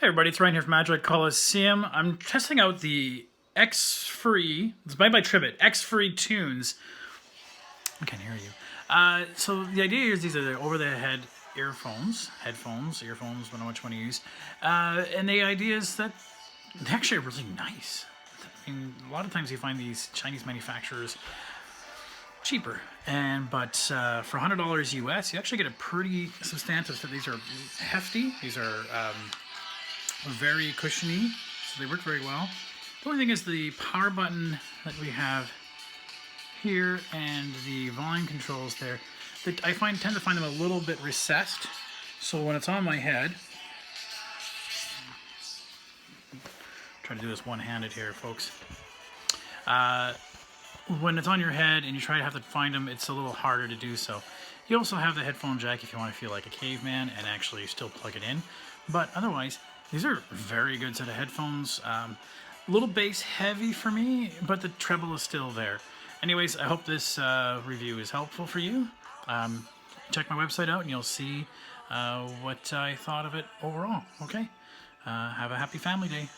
Hey everybody, it's Ryan here from Android Coliseum. I'm testing out the XFree, it's made by Tribit, XFree tunes. I can't hear you. So the idea is these are the over-the-head headphones, I don't know which one to use. And the idea is that they're actually really nice. I mean, a lot of times you find these Chinese manufacturers cheaper, but for $100 US, you actually get a pretty substantive set. These are hefty. These are very cushiony, so they work very well. The only thing is the power button that we have here and the volume controls there, that I tend to find them a little bit recessed. So when it's on my head, try to do this one-handed here, folks. When it's on your head and you try to have to find them, it's a little harder to do so. You also have the headphone jack if you want to feel like a caveman and actually still plug it in. But otherwise, these are a very good set of headphones. A little bass heavy for me, but the treble is still there. Anyways, I hope this review is helpful for you. Check my website out and you'll see what I thought of it overall. Okay? Have a happy family day.